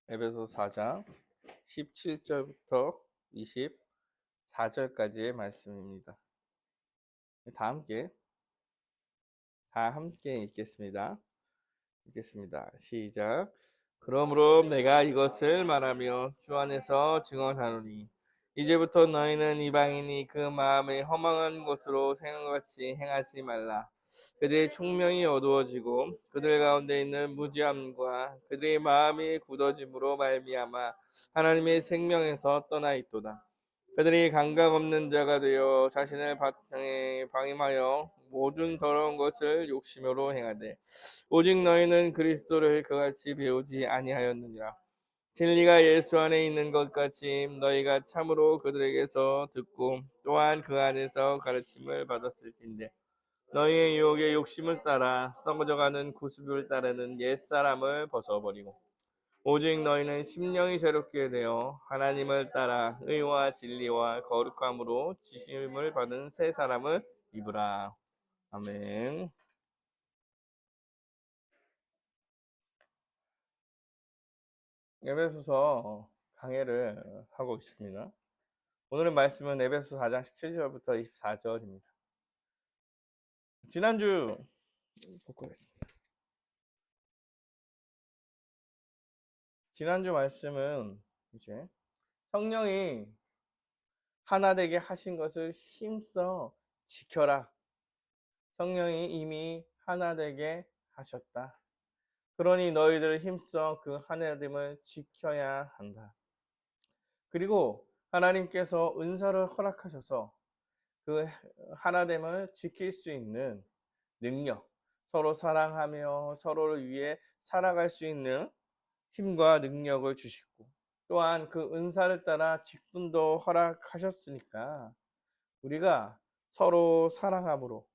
에베소 4장 17절부터 24절까지의 말씀입니다. 다 함께 읽겠습니다. 시작. 그러므로 내가 이것을 말하며 주 안에서 증언하노니 이제부터 너희는 이방인이 그 마음에 허망한 것으로 생각같이 행하지 말라. 그들의 총명이 어두워지고 그들 가운데 있는 무지함과 그들의 마음이 굳어짐으로 말미암아 하나님의 생명에서 떠나 있도다. 그들이 감각 없는 자가 되어 자신을 바탕에 방임하여 모든 더러운 것을 욕심으로 행하되 오직 너희는 그리스도를 그같이 배우지 아니하였느니라. 진리가 예수 안에 있는 것 같이 너희가 참으로 그들에게서 듣고 또한 그 안에서 가르침을 받았을진데 너희의 유혹의 욕심을 따라 썩어져가는 구습을 따르는 옛사람을 벗어버리고 오직 너희는 심령이 새롭게 되어 하나님을 따라 의와 진리와 거룩함으로 지심을 받은 새 사람을 입으라. 아멘. 에베소서 강해를 하고 있습니다. 오늘의 말씀은 에베소 4장 17절부터 24절입니다. 지난주 복구하겠습니다. 지난주 말씀은 이제 성령이 하나 되게 하신 것을 힘써 지켜라. 성령이 이미 하나 되게 하셨다. 그러니 너희들 힘써 그 하나됨을 지켜야 한다. 그리고 하나님께서 은사를 허락하셔서 그 하나됨을 지킬 수 있는 능력, 서로 사랑하며 서로를 위해 살아갈 수 있는 힘과 능력을 주시고 또한 그 은사를 따라 직분도 허락하셨으니까 우리가 서로 사랑함으로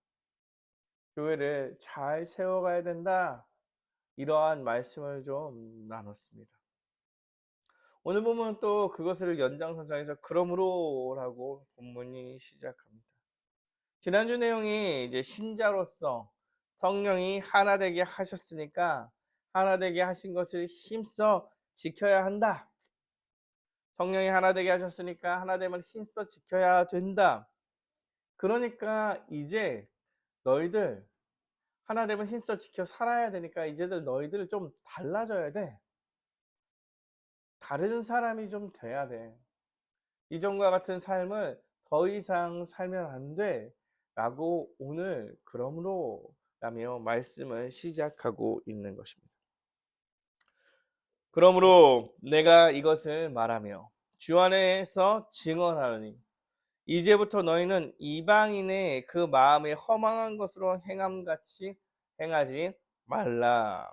교회를 잘 세워가야 된다. 이러한 말씀을 좀 나눴습니다. 오늘 보면 또 그것을 연장선상에서 그러므로라고 본문이 시작합니다. 지난주 내용이 이제 신자로서 성령이 하나 되게 하셨으니까 하나 되게 하신 것을 힘써 지켜야 한다. 성령이 하나 되게 하셨으니까 하나됨을 힘써 지켜야 된다. 그러니까 이제 너희들 하나됨을 힘써 지켜 살아야 되니까 이제들 너희들 좀 달라져야 돼. 다른 사람이 좀 돼야 돼. 이전과 같은 삶을 더 이상 살면 안 돼. 라고 오늘 그러므로 라며 말씀을 시작하고 있는 것입니다. 그러므로 내가 이것을 말하며 주 안에서 증언하노니 이제부터 너희는 이방인의 그 마음에 허망한 것으로 행함같이 행하지 말라.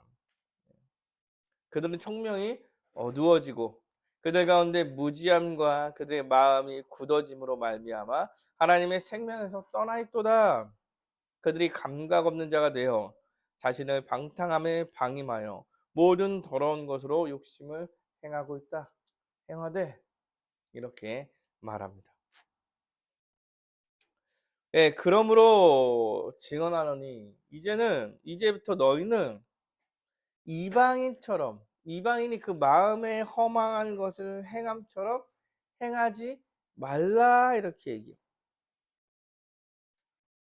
그들은 총명이 어두워지고 그들 가운데 무지함과 그들의 마음이 굳어짐으로 말미암아 하나님의 생명에서 떠나 있도다. 그들이 감각 없는 자가 되어 자신을 방탕함에 방임하여 모든 더러운 것으로 욕심을 행하고 있다. 행하되 이렇게 말합니다. 예, 그러므로 증언하노니 이제부터 너희는 이방인이 그 마음에 허망한 것을 행함처럼 행하지 말라 이렇게 얘기해요.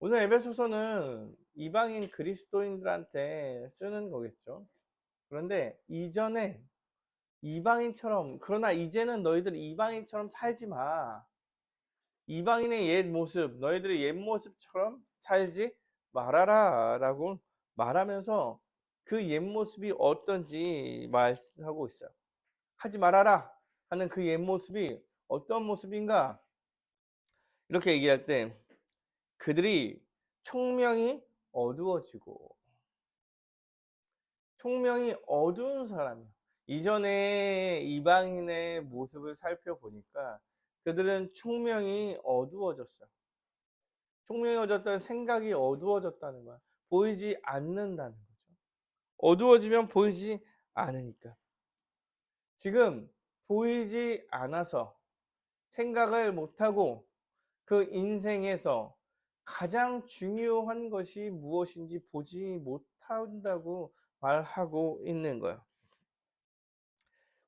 오늘 에베소서는 이방인 그리스도인들한테 쓰는 거겠죠. 그런데 이전에 그러나 이제는 너희들 이방인처럼 살지 마. 이방인의 옛 모습, 너희들의 옛 모습처럼 살지 말아라 라고 말하면서 그 옛 모습이 어떤지 말하고 있어요. 하지 말아라 하는 그 옛 모습이 어떤 모습인가? 이렇게 얘기할 때 그들이 총명이 어두워지고 총명이 어두운 사람이에요. 이전에 이방인의 모습을 살펴보니까 그들은 총명이 어두워졌어요. 총명이 어두워졌다는 생각이 어두워졌다는 거야. 보이지 않는다는 거죠. 어두워지면 보이지 않으니까. 지금 보이지 않아서 생각을 못하고 그 인생에서 가장 중요한 것이 무엇인지 보지 못한다고 말하고 있는 거예요.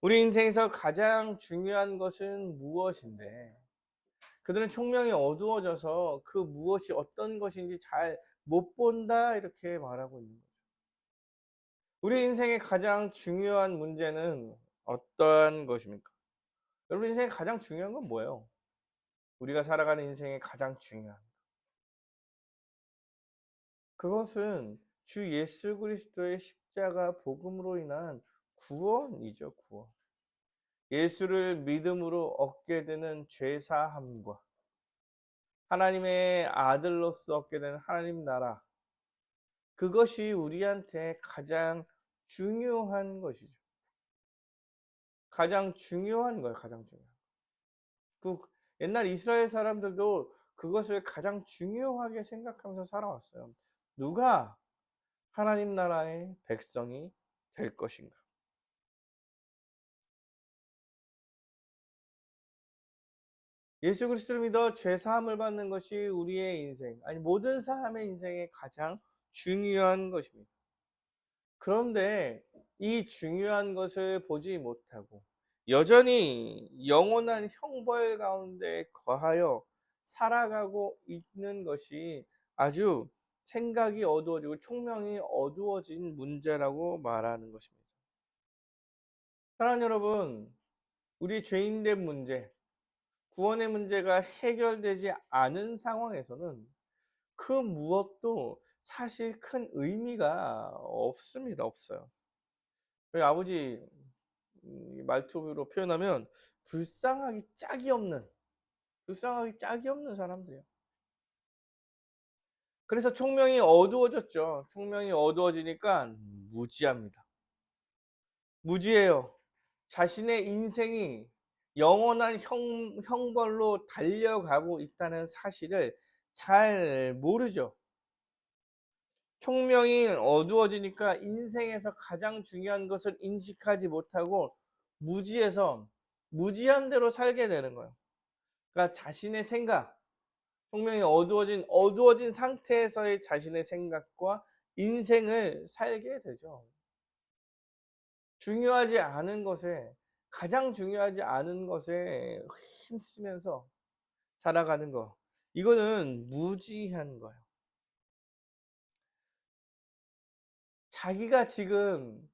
우리 인생에서 가장 중요한 것은 무엇인데 그들은 총명이 어두워져서 그 무엇이 어떤 것인지 잘 못 본다 이렇게 말하고 있는 거죠. 우리 인생의 가장 중요한 문제는 어떠한 것입니까? 여러분 인생의 가장 중요한 건 뭐예요? 우리가 살아가는 인생의 가장 중요한 그것은 주 예수 그리스도의 십자가 복음으로 인한 구원이죠, 구원. 예수를 믿음으로 얻게 되는 죄 사함과 하나님의 아들로서 얻게 되는 하나님 나라. 그것이 우리한테 가장 중요한 것이죠. 가장 중요한 거예요, 가장 중요한. 그 옛날 이스라엘 사람들도 그것을 가장 중요하게 생각하면서 살아왔어요. 누가 하나님 나라의 백성이 될 것인가? 예수 그리스도를 믿어 죄 사함을 받는 것이 우리의 인생, 아니 모든 사람의 인생에 가장 중요한 것입니다. 그런데 이 중요한 것을 보지 못하고 여전히 영원한 형벌 가운데 거하여 살아가고 있는 것이 아주 생각이 어두워지고 총명이 어두워진 문제라고 말하는 것입니다. 사랑하는 여러분, 우리 죄인된 문제, 구원의 문제가 해결되지 않은 상황에서는 그 무엇도 사실 큰 의미가 없습니다. 없어요. 저희 아버지 말투로 표현하면 불쌍하기 짝이 없는 사람들이에요. 그래서 총명이 어두워졌죠. 총명이 어두워지니까 무지합니다. 무지해요. 자신의 인생이 영원한 형벌로 달려가고 있다는 사실을 잘 모르죠. 총명이 어두워지니까 인생에서 가장 중요한 것을 인식하지 못하고 무지해서 무지한 대로 살게 되는 거예요. 그러니까 자신의 생각, 총명이 어두워진 상태에서의 자신의 생각과 인생을 살게 되죠. 중요하지 않은 것에, 가장 중요하지 않은 것에 힘쓰면서 살아가는 거. 이거는 무지한 거예요. 자기가 지금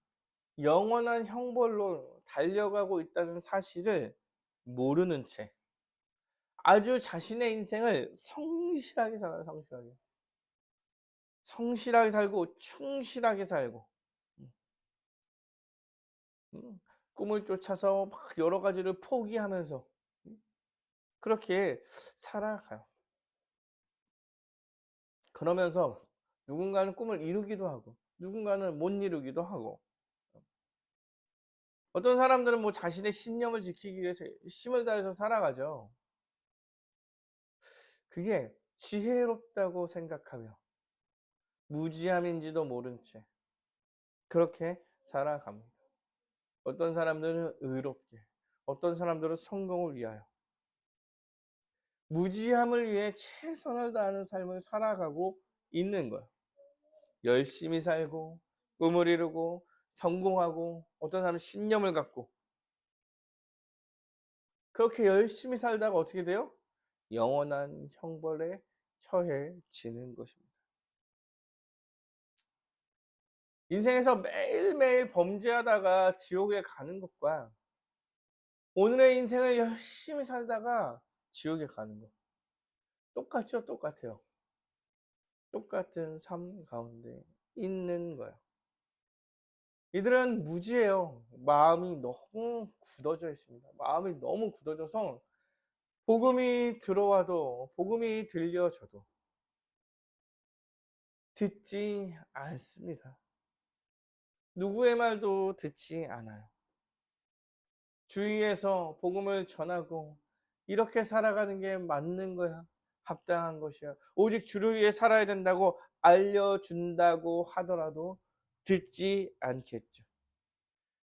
영원한 형벌로 달려가고 있다는 사실을 모르는 채 아주 자신의 인생을 성실하게 살아요. 성실하게 살고 충실하게 살고 꿈을 쫓아서 막 여러 가지를 포기하면서 그렇게 살아가요. 그러면서 누군가는 꿈을 이루기도 하고 누군가는 못 이루기도 하고 어떤 사람들은 뭐 자신의 신념을 지키기 위해서 힘을 다해서 살아가죠. 그게 지혜롭다고 생각하며 무지함인지도 모른 채 그렇게 살아갑니다. 어떤 사람들은 의롭게, 어떤 사람들은 성공을 위하여 무지함을 위해 최선을 다하는 삶을 살아가고 있는 거예요. 열심히 살고 꿈을 이루고 성공하고 어떤 사람은 신념을 갖고 그렇게 열심히 살다가 어떻게 돼요? 영원한 형벌에 처해지는 것입니다. 인생에서 매일매일 범죄하다가 지옥에 가는 것과 오늘의 인생을 열심히 살다가 지옥에 가는 것 똑같죠? 똑같아요. 똑같은 삶 가운데 있는 거예요. 이들은 무지해요. 마음이 너무 굳어져 있습니다. 마음이 너무 굳어져서 복음이 들어와도 복음이 들려줘도 듣지 않습니다. 누구의 말도 듣지 않아요. 주위에서 복음을 전하고 이렇게 살아가는 게 맞는 거야. 합당한 것이야. 오직 주를 위해 살아야 된다고 알려준다고 하더라도 듣지 않겠죠.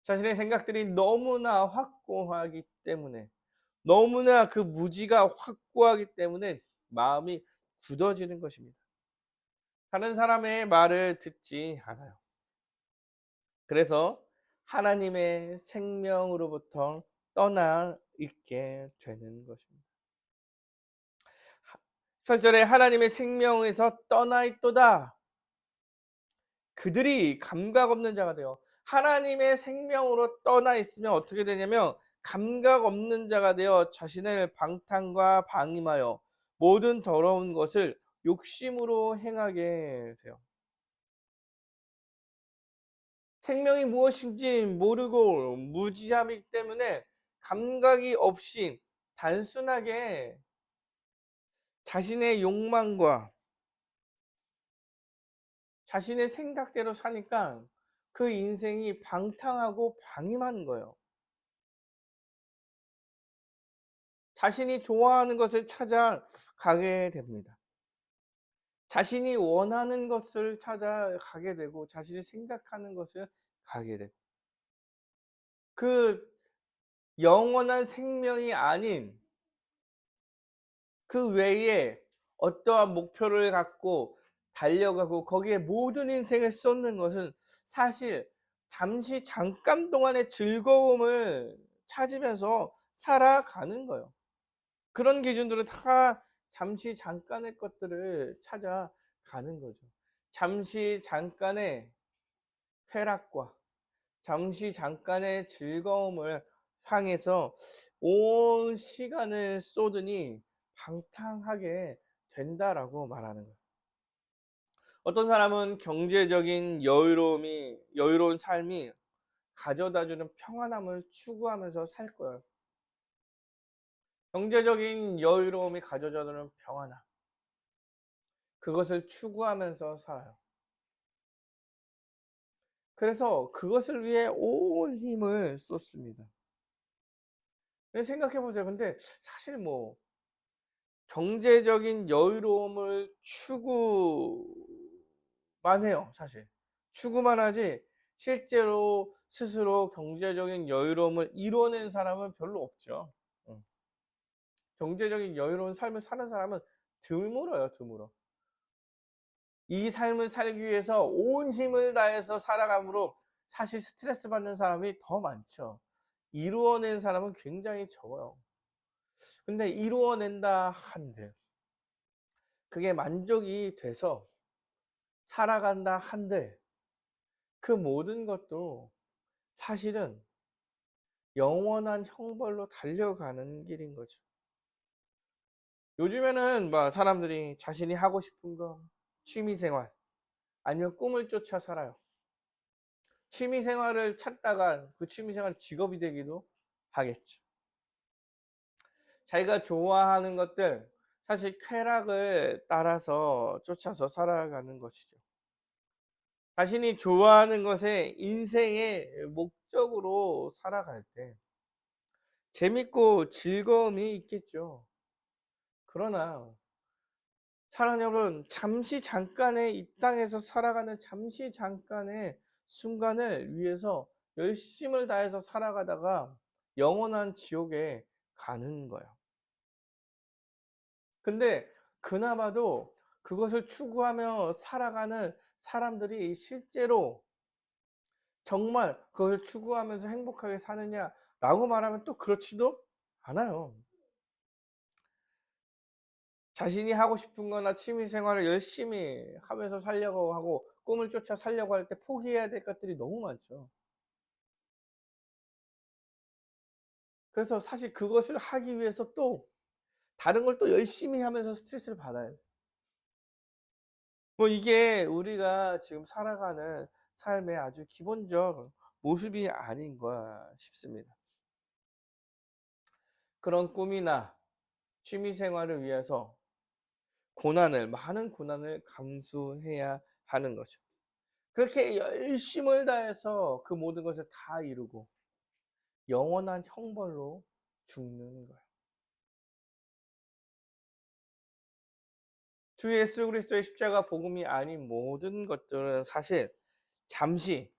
자신의 생각들이 너무나 확고하기 때문에 너무나 그 무지가 확고하기 때문에 마음이 굳어지는 것입니다. 다른 사람의 말을 듣지 않아요. 그래서 하나님의 생명으로부터 떠나 있게 되는 것입니다. 8절에 하나님의 생명에서 떠나 있도다. 그들이 감각 없는 자가 되어, 하나님의 생명으로 떠나 있으면 어떻게 되냐면 감각 없는 자가 되어 자신을 방탕과 방임하여 모든 더러운 것을 욕심으로 행하게 돼요. 생명이 무엇인지 모르고 무지함이기 때문에 감각이 없이 단순하게 자신의 욕망과 자신의 생각대로 사니까 그 인생이 방탕하고 방임한 거예요. 자신이 좋아하는 것을 찾아가게 됩니다. 자신이 원하는 것을 찾아가게 되고 자신이 생각하는 것을 가게 되고, 그 영원한 생명이 아닌 그 외에 어떠한 목표를 갖고 달려가고 거기에 모든 인생을 쏟는 것은 사실 잠시 잠깐 동안의 즐거움을 찾으면서 살아가는 거예요. 그런 기준들은 다 잠시 잠깐의 것들을 찾아가는 거죠. 잠시 잠깐의 쾌락과 잠시 잠깐의 즐거움을 향해서 온 시간을 쏟으니 방탕하게 된다라고 말하는 거예요. 어떤 사람은 경제적인 여유로운 삶이 가져다주는 평안함을 추구하면서 살 거예요. 경제적인 여유로움이 가져다주는 평안함, 그것을 추구하면서 살아요. 그래서 그것을 위해 온 힘을 쏟습니다. 생각해 보세요. 근데 사실 뭐 경제적인 여유로움을 추구만 해요, 사실. 추구만 하지 실제로 스스로 경제적인 여유로움을 이뤄낸 사람은 별로 없죠. 경제적인 여유로운 삶을 사는 사람은 드물어요, 드물어. 이 삶을 살기 위해서 온 힘을 다해서 살아감으로 사실 스트레스 받는 사람이 더 많죠. 이루어낸 사람은 굉장히 적어요. 근데 이루어낸다 한들 그게 만족이 돼서 살아간다 한들 그 모든 것도 사실은 영원한 형벌로 달려가는 길인 거죠. 요즘에는 막 사람들이 자신이 하고 싶은 거, 취미생활 아니면 꿈을 쫓아 살아요. 취미생활을 찾다가 그 취미생활이 직업이 되기도 하겠죠. 자기가 좋아하는 것들, 사실 쾌락을 따라서 쫓아서 살아가는 것이죠. 자신이 좋아하는 것에 인생의 목적으로 살아갈 때 재밌고 즐거움이 있겠죠. 그러나 사랑하는 여러분, 잠시 잠깐의 이 땅에서 살아가는 잠시 잠깐의 순간을 위해서 열심을 다해서 살아가다가 영원한 지옥에 가는 거예요. 근데 그나마도 그것을 추구하며 살아가는 사람들이 실제로 정말 그것을 추구하면서 행복하게 사느냐라고 말하면 또 그렇지도 않아요. 자신이 하고 싶은 거나 취미 생활을 열심히 하면서 살려고 하고 꿈을 쫓아 살려고 할 때 포기해야 될 것들이 너무 많죠. 그래서 사실 그것을 하기 위해서 또 다른 걸 또 열심히 하면서 스트레스를 받아요. 뭐 이게 우리가 지금 살아가는 삶의 아주 기본적 모습이 아닌가 싶습니다. 그런 꿈이나 취미 생활을 위해서 많은 고난을 감수해야 하는 거죠. 그렇게 열심을 다해서 그 모든 것을 다 이루고 영원한 형벌로 죽는 거예요. 주 예수 그리스도의 십자가 복음이 아닌 모든 것들은 사실 잠시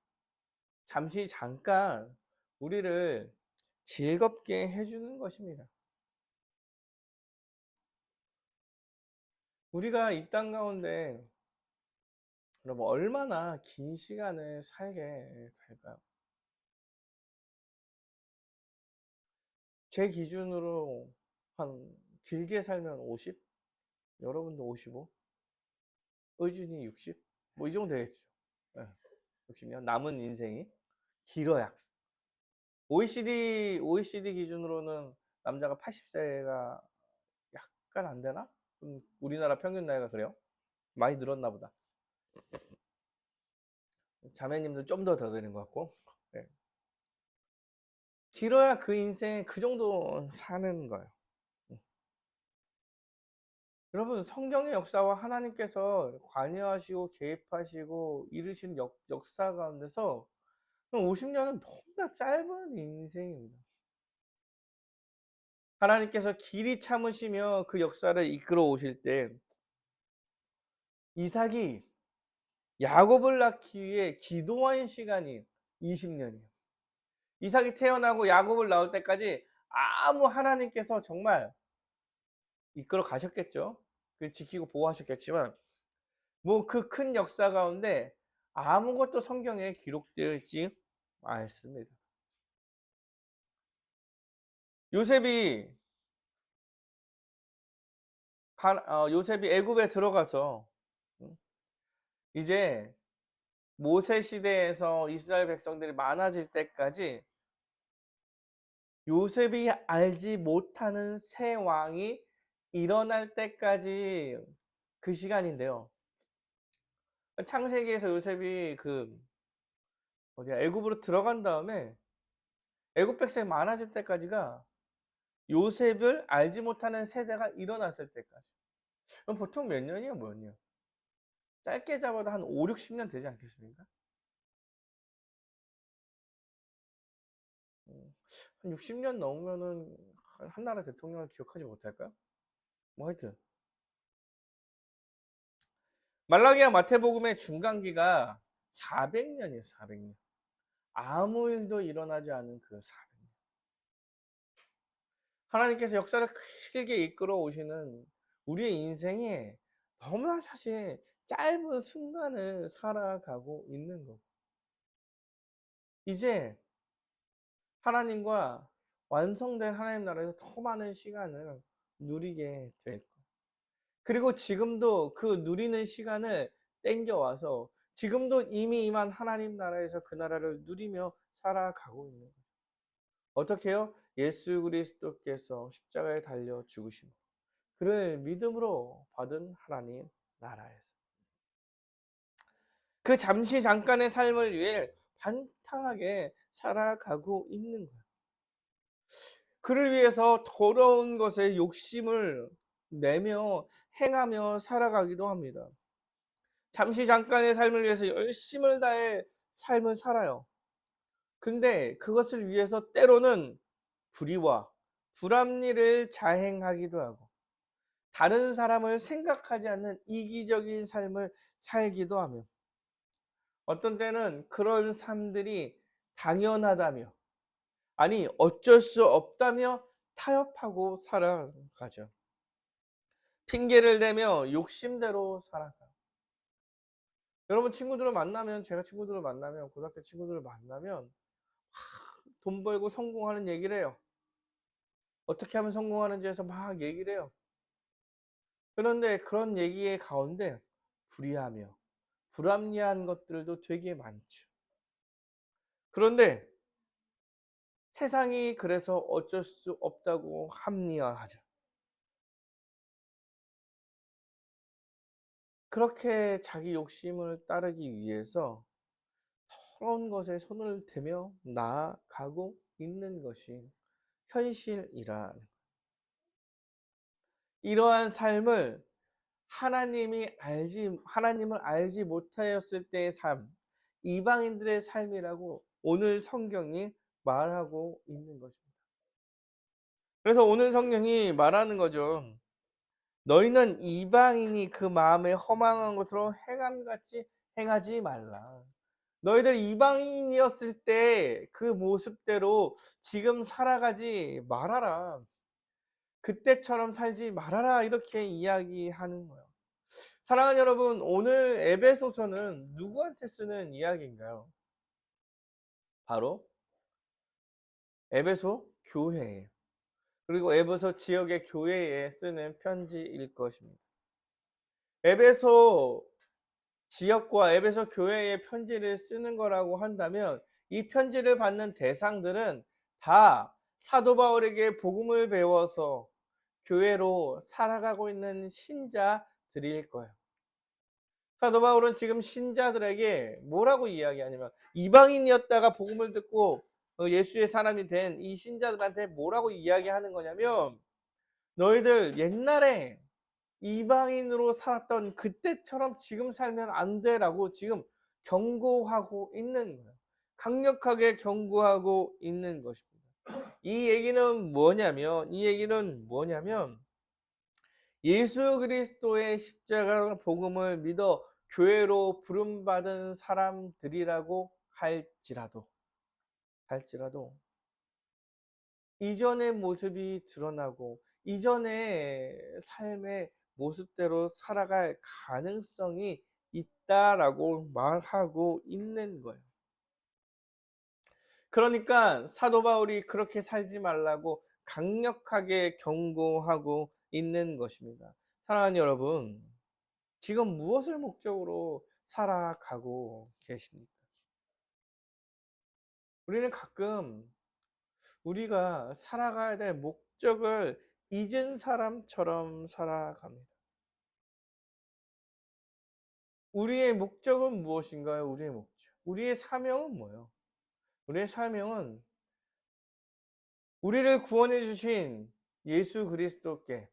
잠깐 우리를 즐겁게 해주는 것입니다. 우리가 이 땅 가운데 여러분 얼마나 긴 시간을 살게 될까요? 제 기준으로 한 길게 살면 50? 여러분도 55? 의준이 60? 뭐 이 정도 되겠죠. 네, 60년 남은 인생이 길어야. OECD 기준으로는 남자가 80세가 약간 안 되나? 우리나라 평균 나이가 그래요? 많이 늘었나 보다. 자매님들 좀 더 되는 것 같고. 네. 길어야 그 인생 그 정도 사는 거예요. 여러분, 성경의 역사와 하나님께서 관여하시고 개입하시고 이루신 역사 가운데서 50년은 너무나 짧은 인생입니다. 하나님께서 길이 참으시며 그 역사를 이끌어 오실 때 이삭이 야곱을 낳기 위해 기도한 시간이 20년이에요. 이삭이 태어나고 야곱을 낳을 때까지 아무 하나님께서 정말 이끌어 가셨겠죠. 지키고 보호하셨겠지만 뭐 그 큰 역사 가운데 아무것도 성경에 기록되어 있지 않습니다. 요셉이 애굽에 들어가서 이제 모세 시대에서 이스라엘 백성들이 많아질 때까지 요셉이 알지 못하는 새 왕이 일어날 때까지 그 시간인데요. 창세기에서 요셉이 애굽으로 들어간 다음에 애굽 백성이 많아질 때까지가 요셉을 알지 못하는 세대가 일어났을 때까지. 그럼 보통 몇 년이에요, 몇 년? 짧게 잡아도 한 5, 60년 되지 않겠습니까? 한 60년 넘으면은 한 나라 대통령을 기억하지 못할까요? 뭐 하여튼 말라기와 마태복음의 중간기가 400년이에요. 400년. 아무 일도 일어나지 않은 그 400년. 하나님께서 역사를 크게 이끌어 오시는 우리의 인생에 너무나 사실 짧은 순간을 살아가고 있는 거. 이제 하나님과 완성된 하나님 나라에서 더 많은 시간을 누리게 될 거예요. 그리고 지금도 그 누리는 시간을 땡겨와서 지금도 이미 임한 하나님 나라에서 그 나라를 누리며 살아가고 있는 거죠. 어떻게 해요? 예수 그리스도께서 십자가에 달려 죽으심으로 그를 믿음으로 받은 하나님 나라에서 그 잠시 잠깐의 삶을 위해 반탕하게 살아가고 있는 거예요. 그를 위해서 더러운 것에 욕심을 내며 행하며 살아가기도 합니다. 잠시 잠깐의 삶을 위해서 열심을 다해 삶을 살아요. 근데 그것을 위해서 때로는 불의와 불합리를 자행하기도 하고 다른 사람을 생각하지 않는 이기적인 삶을 살기도 하며 어떤 때는 그런 삶들이 당연하다며 아니 어쩔 수 없다며 타협하고 살아가죠. 핑계를 대며 욕심대로 살아가요. 여러분 친구들을 만나면 제가 친구들을 만나면 고등학교 친구들을 만나면 돈 벌고 성공하는 얘기를 해요. 어떻게 하면 성공하는지에서 막 얘기를 해요. 그런데 그런 얘기의 가운데 불의하며 불합리한 것들도 되게 많죠. 그런데 세상이 그래서 어쩔 수 없다고 합리화하죠. 그렇게 자기 욕심을 따르기 위해서 서러운 것에 손을 대며 나아가고 있는 것이 현실이라. 이러한 삶을 하나님을 알지 못하였을 때의 삶, 이방인들의 삶이라고 오늘 성경이 말하고 있는 것입니다. 그래서 오늘 성경이 말하는 거죠. 너희는 이방인이 그 마음에 허망한 것으로 행함같이 행하지 말라. 너희들 이방인이었을 때 그 모습대로 지금 살아가지 말아라. 그때처럼 살지 말아라. 이렇게 이야기하는 거예요. 사랑하는 여러분, 오늘 에베소서는 누구한테 쓰는 이야기인가요? 바로 에베소 교회예요. 그리고 에베소 지역의 교회에 쓰는 편지일 것입니다. 에베소 지역과 에베소 교회에 편지를 쓰는 거라고 한다면 이 편지를 받는 대상들은 다 사도 바울에게 복음을 배워서 교회로 살아가고 있는 신자들일 거예요. 사도 바울은 지금 신자들에게 뭐라고 이야기하냐면 이방인이었다가 복음을 듣고 예수의 사람이 된 이 신자들한테 뭐라고 이야기하는 거냐면 너희들 옛날에 이방인으로 살았던 그때처럼 지금 살면 안 돼라고 지금 경고하고 있는 거예요. 강력하게 경고하고 있는 것입니다. 이 얘기는 뭐냐면 예수 그리스도의 십자가 복음을 믿어 교회로 부름받은 사람들이라고 할지라도 이전의 모습이 드러나고 이전의 삶의 모습대로 살아갈 가능성이 있다라고 말하고 있는 거예요. 그러니까 사도 바울이 그렇게 살지 말라고 강력하게 경고하고 있는 것입니다. 사랑하는 여러분, 지금 무엇을 목적으로 살아가고 계십니까? 우리는 가끔 우리가 살아가야 될 목적을 잊은 사람처럼 살아갑니다. 우리의 목적은 무엇인가요? 우리의 목적. 우리의 사명은 뭐예요? 우리의 사명은 우리를 구원해 주신 예수 그리스도께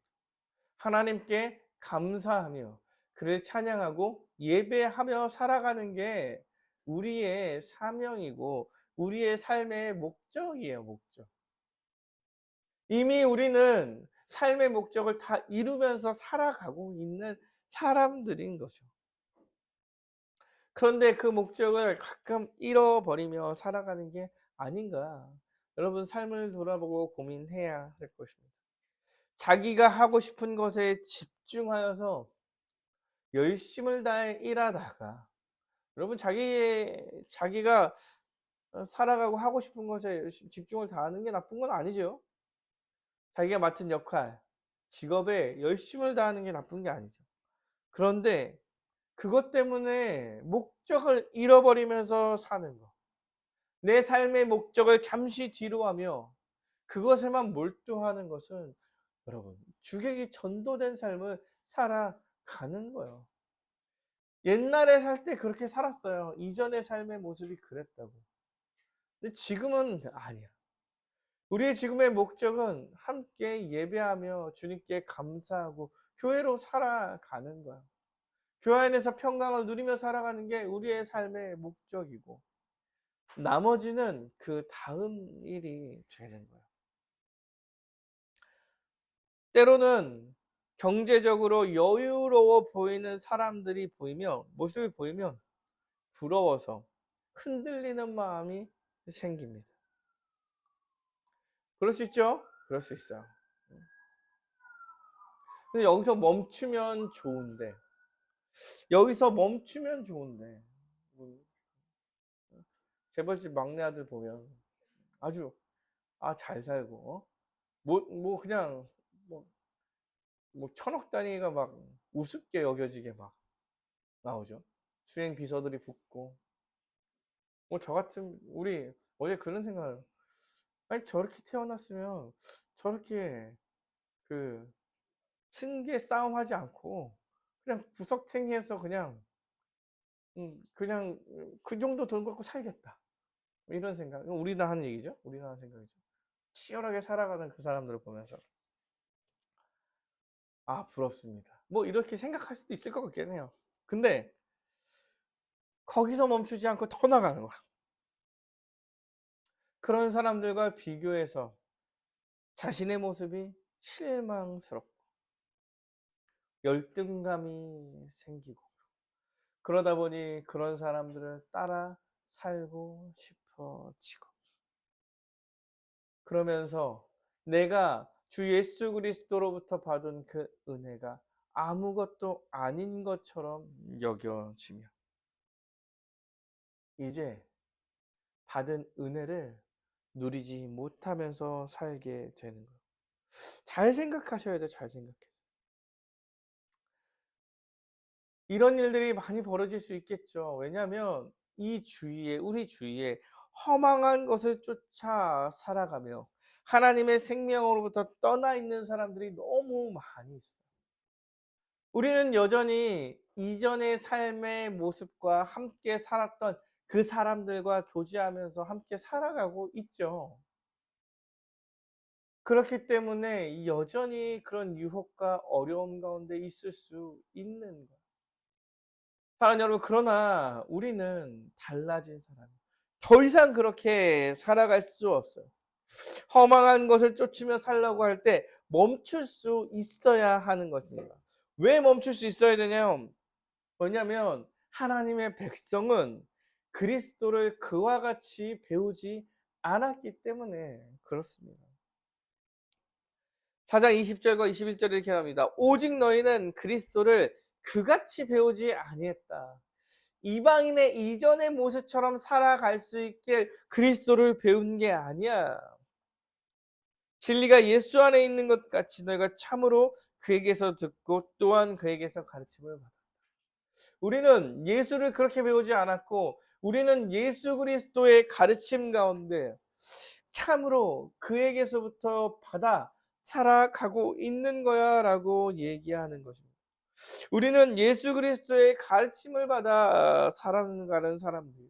하나님께 감사하며 그를 찬양하고 예배하며 살아가는 게 우리의 사명이고 우리의 삶의 목적이에요, 목적. 이미 우리는 삶의 목적을 다 이루면서 살아가고 있는 사람들인 거죠. 그런데 그 목적을 가끔 잃어버리며 살아가는 게 아닌가. 여러분 삶을 돌아보고 고민해야 할 것입니다. 자기가 하고 싶은 것에 집중하여서 열심을 다해 일하다가 여러분 자기가 살아가고 하고 싶은 것에 집중을 다하는 게 나쁜 건 아니죠. 자기가 맡은 역할, 직업에 열심을 다하는 게 나쁜 게 아니죠. 그런데 그것 때문에 목적을 잃어버리면서 사는 거. 내 삶의 목적을 잠시 뒤로 하며 그것에만 몰두하는 것은 여러분 주객이 전도된 삶을 살아가는 거예요. 옛날에 살 때 그렇게 살았어요. 이전의 삶의 모습이 그랬다고. 근데 지금은 아니야. 우리의 지금의 목적은 함께 예배하며 주님께 감사하고 교회로 살아가는 거야. 교회 안에서 평강을 누리며 살아가는 게 우리의 삶의 목적이고 나머지는 그 다음 일이 되는 거야. 때로는 경제적으로 여유로워 보이는 사람들이 모습이 보이면 부러워서 흔들리는 마음이 생깁니다. 그럴 수 있죠? 그럴 수 있어요. 근데 여기서 멈추면 좋은데 재벌집 막내 아들 보면 아주 잘 살고 그냥 뭐, 천억 단위가 막 우습게 여겨지게 막 나오죠. 수행 비서들이 붙고 저 같은 우리 어제 그런 생각을 아니 저렇게 태어났으면 저렇게 그 승계 싸움하지 않고 그냥 구석탱이에서 그냥 그 정도 돈 갖고 살겠다. 이런 생각. 우리나 하는 얘기죠. 우리나 하는 생각이죠. 치열하게 살아가는 그 사람들을 보면서 부럽습니다. 이렇게 생각할 수도 있을 것 같긴 해요. 근데 거기서 멈추지 않고 더 나가는 거야. 그런 사람들과 비교해서 자신의 모습이 실망스럽고 열등감이 생기고 그러다 보니 그런 사람들을 따라 살고 싶어지고 그러면서 내가 주 예수 그리스도로부터 받은 그 은혜가 아무것도 아닌 것처럼 여겨지며 이제 받은 은혜를 누리지 못하면서 살게 되는 거예요. 잘 생각하셔야 돼요. 잘 생각해. 이런 일들이 많이 벌어질 수 있겠죠. 왜냐하면 이 주위에 우리 주위에 허망한 것을 쫓아 살아가며 하나님의 생명으로부터 떠나 있는 사람들이 너무 많이 있어요. 우리는 여전히 이전의 삶의 모습과 함께 살았던 그 사람들과 교제하면서 함께 살아가고 있죠. 그렇기 때문에 여전히 그런 유혹과 어려움 가운데 있을 수 있는 거예요. 사랑하는 여러분, 그러나 우리는 달라진 사람이에요. 더 이상 그렇게 살아갈 수 없어요. 허망한 것을 쫓으며 살려고 할 때 멈출 수 있어야 하는 것입니다. 왜 멈출 수 있어야 되냐면, 왜냐하면 하나님의 백성은 그리스도를 그와 같이 배우지 않았기 때문에 그렇습니다. 4장 20절과 21절을 이렇게 합니다. 오직 너희는 그리스도를 그같이 배우지 아니했다. 이방인의 이전의 모습처럼 살아갈 수 있게 그리스도를 배운 게 아니야. 진리가 예수 안에 있는 것 같이 너희가 참으로 그에게서 듣고 또한 그에게서 가르침을 받아. 우리는 예수를 그렇게 배우지 않았고 우리는 예수 그리스도의 가르침 가운데 참으로 그에게서부터 받아 살아가고 있는 거야 라고 얘기하는 것입니다. 우리는 예수 그리스도의 가르침을 받아 살아가는 사람들,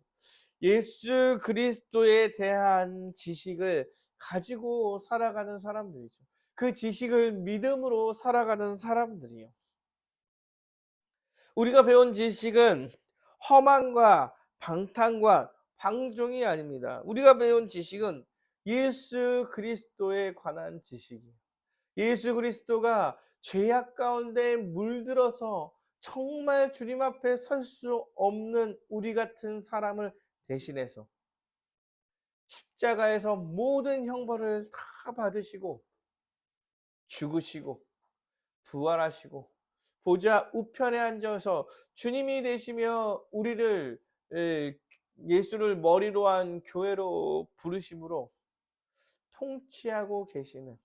예수 그리스도에 대한 지식을 가지고 살아가는 사람들이죠. 그 지식을 믿음으로 살아가는 사람들이요. 우리가 배운 지식은 험한과 방탕과 방종이 아닙니다. 우리가 배운 지식은 예수 그리스도에 관한 지식이에요. 예수 그리스도가 죄악 가운데 물들어서 정말 주님 앞에 설 수 없는 우리 같은 사람을 대신해서 십자가에서 모든 형벌을 다 받으시고 죽으시고 부활하시고 보좌 우편에 앉아서 주님이 되시며 우리를 예수를 머리로 한 교회로 부르심으로 통치하고 계시는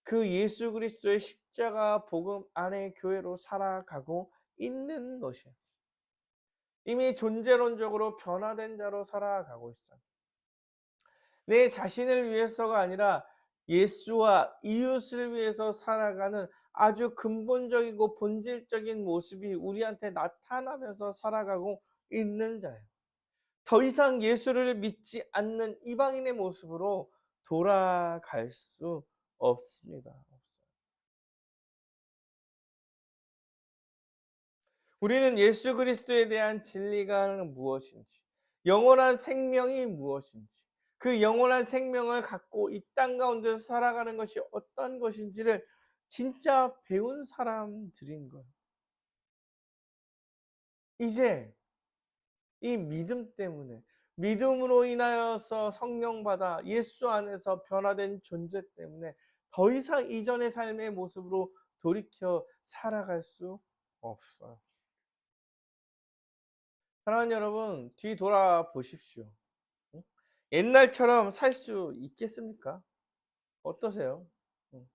그 예수 그리스도의 십자가 복음 안에 교회로 살아가고 있는 것이에요. 이미 존재론적으로 변화된 자로 살아가고 있어요. 내 자신을 위해서가 아니라 예수와 이웃을 위해서 살아가는 아주 근본적이고 본질적인 모습이 우리한테 나타나면서 살아가고 있는 자예요. 더 이상 예수를 믿지 않는 이방인의 모습으로 돌아갈 수 없습니다. 우리는 예수 그리스도에 대한 진리가 무엇인지, 영원한 생명이 무엇인지, 그 영원한 생명을 갖고 이 땅 가운데서 살아가는 것이 어떤 것인지를 진짜 배운 사람들인 거예요. 이제 이 믿음 때문에, 믿음으로 인하여서 성령받아 예수 안에서 변화된 존재 때문에 더 이상 이전의 삶의 모습으로 돌이켜 살아갈 수 없어요. 사랑하는 여러분, 뒤 돌아보십시오. 응? 옛날처럼 살 수 있겠습니까? 어떠세요? 응.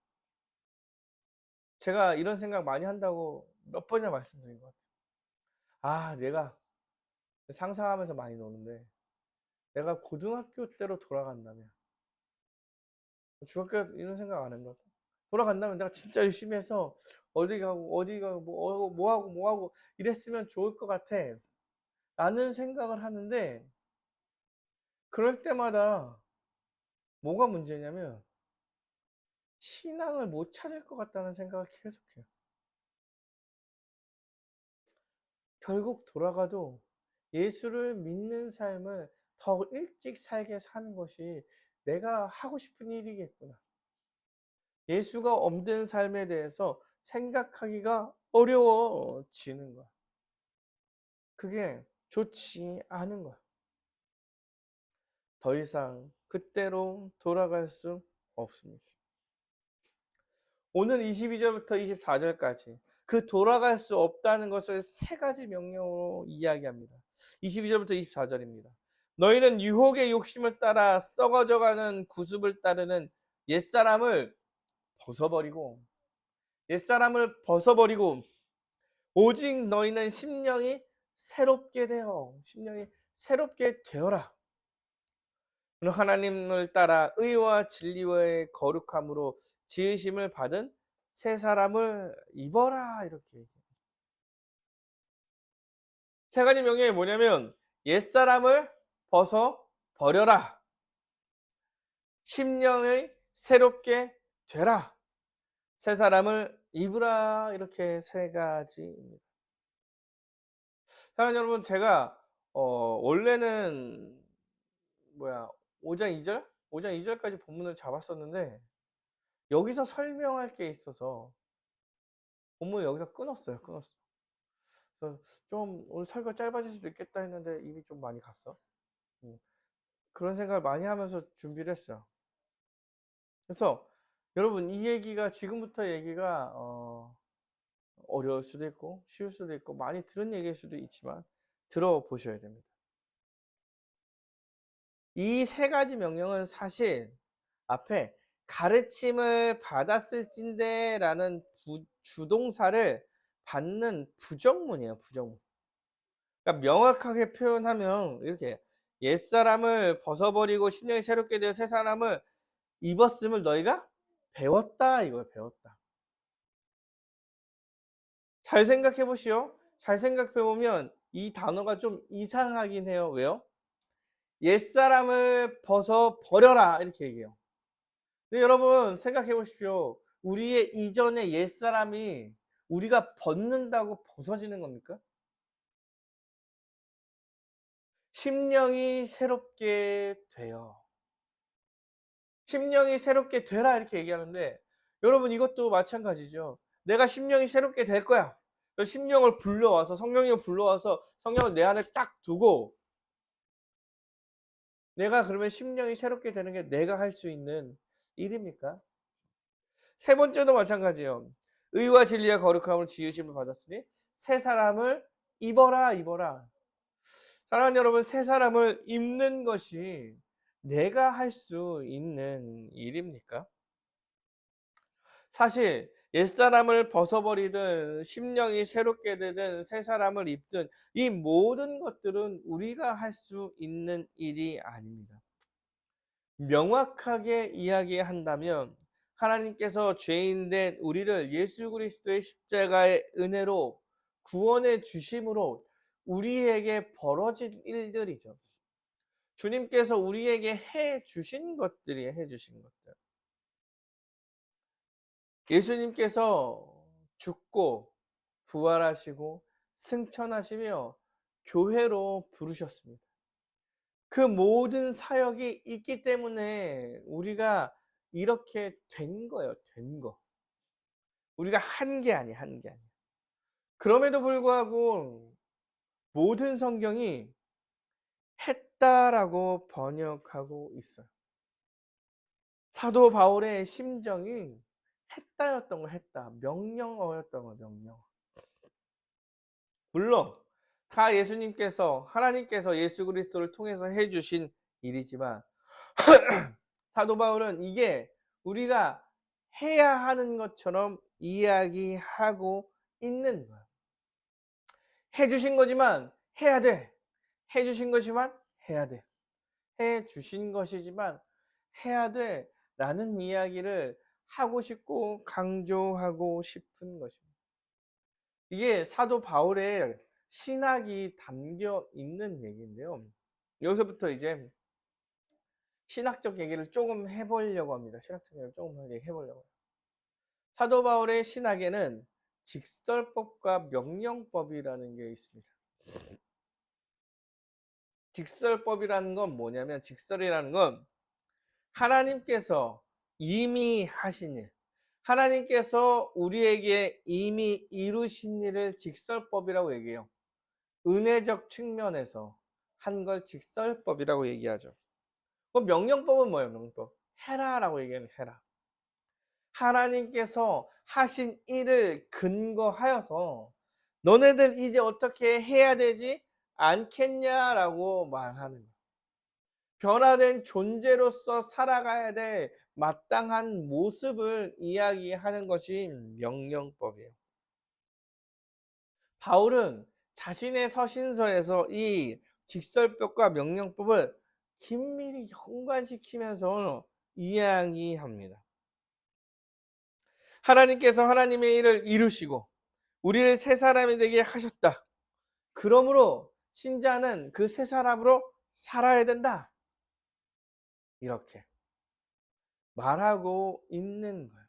제가 이런 생각 많이 한다고 몇 번이나 말씀드린 것 같아요. 아, 내가 상상하면서 많이 노는데 내가 고등학교 때로 돌아간다면, 중학교 이런 생각 안 한다. 돌아간다면 내가 진짜 열심히 해서 어디 가고 뭐 하고 이랬으면 좋을 것 같아 라는 생각을 하는데, 그럴 때마다 뭐가 문제냐면 신앙을 못 찾을 것 같다는 생각을 계속해요. 결국 돌아가도 예수를 믿는 삶을 더 일찍 살게 사는 것이 내가 하고 싶은 일이겠구나. 예수가 없는 삶에 대해서 생각하기가 어려워지는 거야. 그게 좋지 않은 거야. 더 이상 그때로 돌아갈 수 없습니다. 오늘 22절부터 24절까지 그 돌아갈 수 없다는 것을 세 가지 명령으로 이야기합니다. 22절부터 24절입니다. 너희는 유혹의 욕심을 따라 썩어져가는 구습을 따르는 옛사람을 벗어버리고 옛사람을 벗어버리고 오직 너희는 심령이 새롭게 되어라. 하나님을 따라 의와 진리와의 거룩함으로 지으심을 받은 새 사람을 입어라. 이렇게 얘기해요. 세 가지 명령이 뭐냐면 옛사람을 벗어 버려라. 심령을 새롭게 되라. 새 사람을 입으라. 이렇게 세 가지입니다. 사랑하는 여러분, 제가 원래는 5장 2절? 5장 2절까지 본문을 잡았었는데 여기서 설명할 게 있어서 본문을 여기서 끊었어요. 그래서 좀 오늘 설교가 짧아질 수도 있겠다 했는데 입이 좀 많이 갔어. 그런 생각을 많이 하면서 준비를 했어요. 그래서 여러분, 이 얘기가 지금부터 얘기가 어려울 수도 있고 쉬울 수도 있고 많이 들은 얘기일 수도 있지만 들어보셔야 됩니다. 이 세 가지 명령은 사실 앞에 가르침을 받았을진데 라는 주동사를 받는 부정문이에요. 부정문. 그러니까 명확하게 표현하면 이렇게 옛사람을 벗어버리고 심령이 새롭게 되어 새 사람을 입었음을 너희가 배웠다. 이거예요. 배웠다. 잘 생각해 보시오. 잘 생각해 보면 이 단어가 좀 이상하긴 해요. 왜요? 옛사람을 벗어버려라. 이렇게 얘기해요. 근데 여러분 생각해 보십시오. 우리의 이전의 옛사람이 우리가 벗는다고 벗어지는 겁니까? 심령이 새롭게 되어. 심령이 새롭게 되라 이렇게 얘기하는데 여러분 이것도 마찬가지죠. 내가 심령이 새롭게 될 거야. 심령을 불러와서 성령을 불러와서 성령을 내 안에 딱 두고 내가 그러면 심령이 새롭게 되는 게 내가 할 수 있는 일입니까? 세 번째도 마찬가지예요. 의와 진리와 거룩함을 지으심을 받았으니 새 사람을 입어라. 사랑하는 여러분, 새 사람을 입는 것이 내가 할 수 있는 일입니까? 사실 옛사람을 벗어버리든 심령이 새롭게 되든 새 사람을 입든 이 모든 것들은 우리가 할 수 있는 일이 아닙니다. 명확하게 이야기한다면 하나님께서 죄인된 우리를 예수 그리스도의 십자가의 은혜로 구원해 주심으로 우리에게 벌어진 일들이죠. 주님께서 우리에게 해 주신 것들이에요. 해 주신 것들. 예수님께서 죽고 부활하시고 승천하시며 교회로 부르셨습니다. 그 모든 사역이 있기 때문에 우리가 이렇게 된 거예요. 된 거. 우리가 한 게 아니야. 한 게 아니야. 그럼에도 불구하고 모든 성경이 했다라고 번역하고 있어요. 사도 바울의 심정이 했다였던 거. 했다. 명령어였던 거. 명령어. 물론 다 예수님께서 하나님께서 예수 그리스도를 통해서 해주신 일이지만 사도 바울은 이게 우리가 해야 하는 것처럼 이야기하고 있는 거예요. 해주신 거지만 해야 돼. 해주신 것이지만 해야 돼. 해주신 것이지만 해야 돼. 라는 이야기를 하고 싶고 강조하고 싶은 것입니다. 이게 사도 바울의 신학이 담겨 있는 얘기인데요. 여기서부터 이제 신학적 얘기를 조금 해보려고 합니다. 신학적 얘기를 조금 해보려고. 사도 바울의 신학에는 직설법과 명령법이라는 게 있습니다. 직설법이라는 건 뭐냐면 직설이라는 건 하나님께서 이미 하신 일, 하나님께서 우리에게 이미 이루신 일을 직설법이라고 얘기해요. 은혜적 측면에서 한 걸 직설법이라고 얘기하죠. 그럼 명령법은 뭐예요? 명령법. 해라라고 얘기하는 해라. 하나님께서 하신 일을 근거하여서 너네들 이제 어떻게 해야 되지 않겠냐라고 말하는 거예요. 변화된 존재로서 살아가야 될 마땅한 모습을 이야기하는 것이 명령법이에요. 바울은 자신의 서신서에서 이 직설법과 명령법을 긴밀히 연관시키면서 이야기합니다. 하나님께서 하나님의 일을 이루시고 우리를 새 사람이 되게 하셨다. 그러므로 신자는 그 새 사람으로 살아야 된다. 이렇게 말하고 있는 거예요.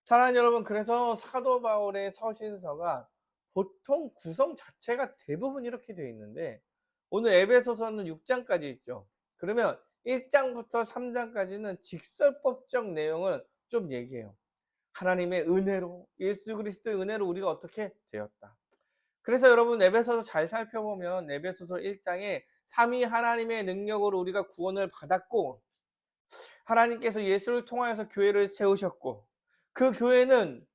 사랑하는 여러분, 그래서 사도 바울의 서신서가 보통 구성 자체가 대부분 이렇게 되어 있는데, 오늘 에베소서는 6장까지 있죠. 그러면 1장부터 3장까지는 직설법적 내용을 좀 얘기해요. 하나님의 은혜로, 예수 그리스도의 은혜로 우리가 어떻게 되었다. 그래서 여러분, 에베소서 잘 살펴보면 에베소서 1장에 삼위 하나님의 능력으로 우리가 구원을 받았고, 하나님께서 예수를 통하여서 교회를 세우셨고, 그 교회는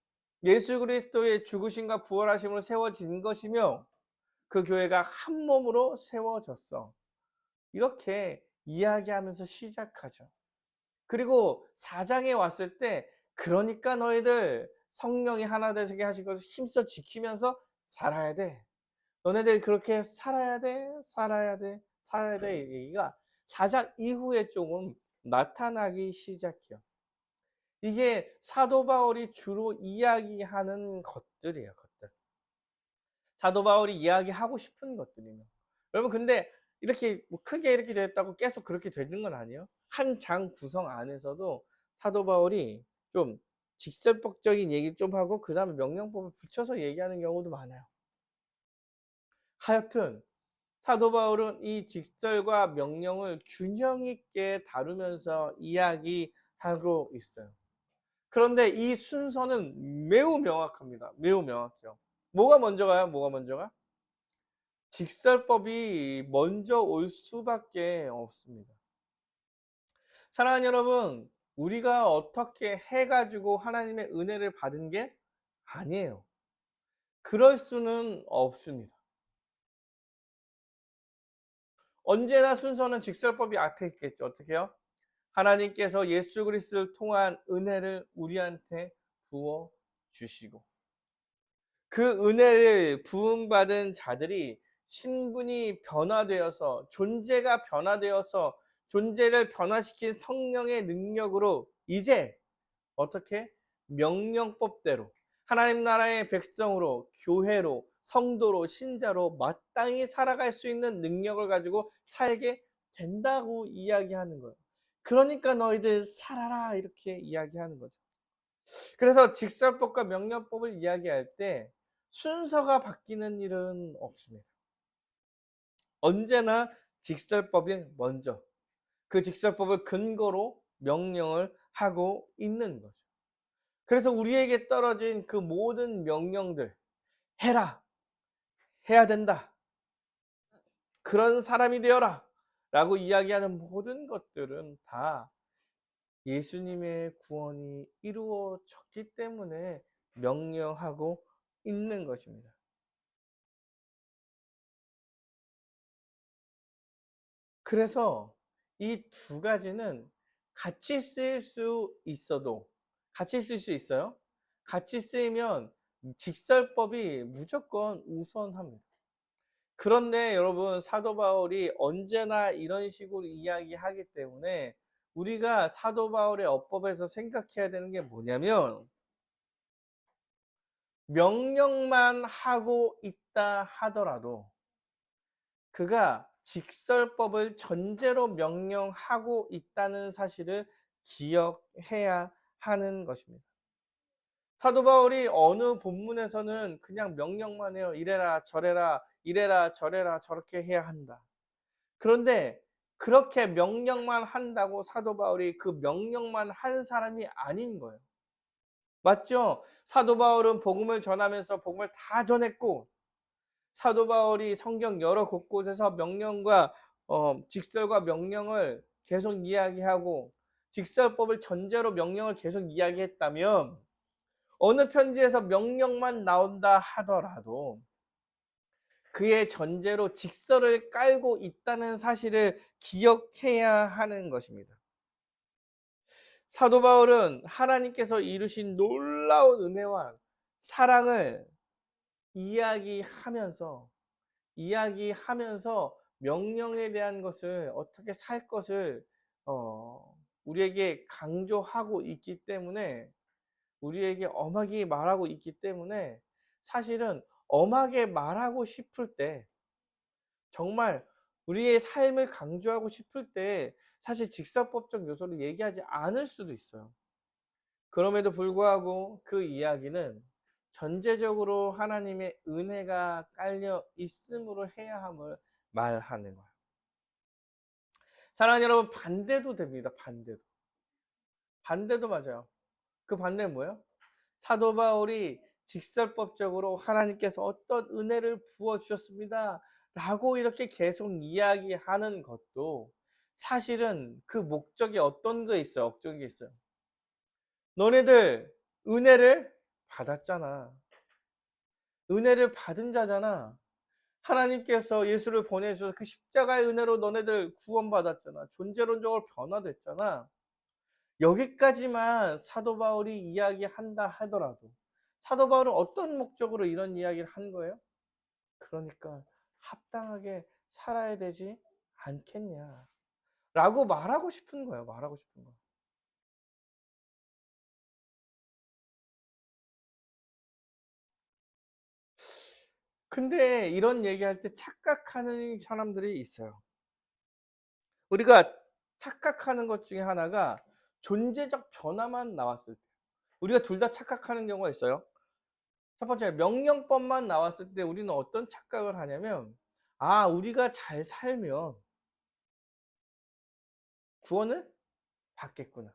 예수 그리스도의 죽으심과 부활하심으로 세워진 것이며, 그 교회가 한 몸으로 세워졌어. 이렇게 이야기하면서 시작하죠. 그리고 4장에 왔을 때, 그러니까 너희들 성령이 하나 되게 하신 것을 힘써 지키면서 살아야 돼. 너네들 그렇게 살아야 돼, 살아야 돼, 살아야 돼. 얘기가 4장 이후에 조금 나타나기 시작해요. 이게 사도 바울이 주로 이야기하는 것들이에요. 것들. 사도 바울이 이야기하고 싶은 것들이에요. 여러분, 근데 이렇게 뭐 크게 이렇게 됐다고 계속 그렇게 되는 건 아니에요. 한 장 구성 안에서도 사도 바울이 좀 직설법적인 얘기 좀 하고 그 다음에 명령법을 붙여서 얘기하는 경우도 많아요. 하여튼 사도 바울은 이 직설과 명령을 균형 있게 다루면서 이야기하고 있어요. 그런데 이 순서는 매우 명확합니다. 매우 명확해요. 뭐가 먼저 가요? 뭐가 먼저 가? 직설법이 먼저 올 수밖에 없습니다. 사랑하는 여러분, 우리가 어떻게 해가지고 하나님의 은혜를 받은 게 아니에요. 그럴 수는 없습니다. 언제나 순서는 직설법이 앞에 있겠죠. 어떻게 해요? 하나님께서 예수 그리스도를 통한 은혜를 우리한테 부어 주시고, 그 은혜를 부음받은 자들이 신분이 변화되어서, 존재가 변화되어서, 존재를 변화시킨 성령의 능력으로 이제 어떻게? 명령법대로 하나님 나라의 백성으로, 교회로, 성도로, 신자로 마땅히 살아갈 수 있는 능력을 가지고 살게 된다고 이야기하는 거예요. 그러니까 너희들 살아라, 이렇게 이야기하는 거죠. 그래서 직설법과 명령법을 이야기할 때 순서가 바뀌는 일은 없습니다. 언제나 직설법이 먼저, 그 직설법을 근거로 명령을 하고 있는 거죠. 그래서 우리에게 떨어진 그 모든 명령들, 해라, 해야 된다, 그런 사람이 되어라 라고 이야기하는 모든 것들은 다 예수님의 구원이 이루어졌기 때문에 명령하고 있는 것입니다. 그래서 이 두 가지는 같이 쓰일 수 있어도, 같이 쓸 수 있어요. 같이 쓰이면 직설법이 무조건 우선합니다. 그런데 여러분, 사도 바울이 언제나 이런 식으로 이야기하기 때문에 우리가 사도 바울의 어법에서 생각해야 되는 게 뭐냐면, 명령만 하고 있다 하더라도 그가 직설법을 전제로 명령하고 있다는 사실을 기억해야 하는 것입니다. 사도 바울이 어느 본문에서는 그냥 명령만 해요. 이래라 저래라, 이래라 저래라, 저렇게 해야 한다. 그런데 그렇게 명령만 한다고 사도 바울이 그 명령만 한 사람이 아닌 거예요. 맞죠? 사도 바울은 복음을 전하면서 복음을 다 전했고, 사도 바울이 성경 여러 곳곳에서 명령과 직설과 명령을 계속 이야기하고 직설법을 전제로 명령을 계속 이야기했다면, 어느 편지에서 명령만 나온다 하더라도 그의 전제로 직설을 깔고 있다는 사실을 기억해야 하는 것입니다. 사도 바울은 하나님께서 이루신 놀라운 은혜와 사랑을 이야기하면서 명령에 대한 것을 어떻게 살 것을 우리에게 강조하고 있기 때문에, 우리에게 엄하게 말하고 있기 때문에, 사실은 엄하게 말하고 싶을 때, 정말 우리의 삶을 강조하고 싶을 때 사실 직설법적 요소를 얘기하지 않을 수도 있어요. 그럼에도 불구하고 그 이야기는 전제적으로 하나님의 은혜가 깔려 있음으로 해야 함을 말하는 거예요. 사랑하는 여러분, 반대도 됩니다. 반대도 맞아요. 그 반대는 뭐예요? 사도 바울이 직설법적으로 하나님께서 어떤 은혜를 부어 주셨습니다 라고 이렇게 계속 이야기하는 것도 사실은 그 목적이 어떤 게 있어요? 어떤 게 있어요? 너네들 은혜를 받았잖아. 은혜를 받은 자잖아. 하나님께서 예수를 보내주셔서 그 십자가의 은혜로 너네들 구원받았잖아. 존재론적으로 변화됐잖아. 여기까지만 사도 바울이 이야기한다 하더라도, 사도 바울은 어떤 목적으로 이런 이야기를 한 거예요? 그러니까 합당하게 살아야 되지 않겠냐 라고 말하고 싶은 거예요. 말하고 싶은 거. 근데 이런 얘기할 때 착각하는 사람들이 있어요. 우리가 착각하는 것 중에 하나가 존재적 변화만 나왔을 때, 우리가 둘 다 착각하는 경우가 있어요. 첫 번째, 명령법만 나왔을 때 우리는 어떤 착각을 하냐면, 아, 우리가 잘 살면 구원을 받겠구나.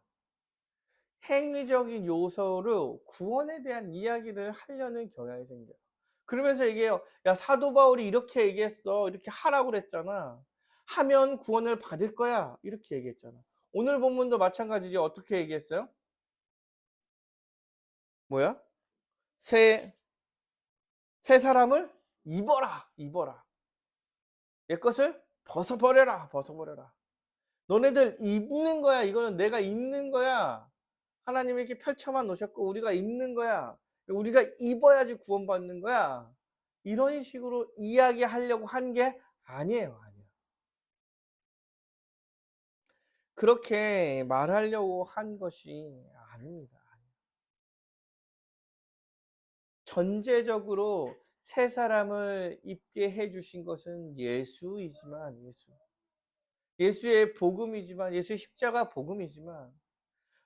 행위적인 요소로 구원에 대한 이야기를 하려는 경향이 생겨요. 그러면서 얘기해요. 야, 사도 바울이 이렇게 얘기했어. 이렇게 하라고 그랬잖아. 하면 구원을 받을 거야. 이렇게 얘기했잖아. 오늘 본문도 마찬가지죠. 어떻게 얘기했어요? 뭐야? 새, 새 사람을 입어라. 옛 것을 벗어버려라. 너네들 입는 거야. 이거는 내가 입는 거야. 하나님이 이렇게 펼쳐만 놓으셨고 우리가 입는 거야. 우리가 입어야지 구원받는 거야. 이런 식으로 이야기하려고 한 게 아니에요. 그렇게 말하려고 한 것이 아닙니다. 전제적으로 새 사람을 입게 해 주신 것은 예수이지만, 예수의 복음이지만, 예수의 십자가 복음이지만,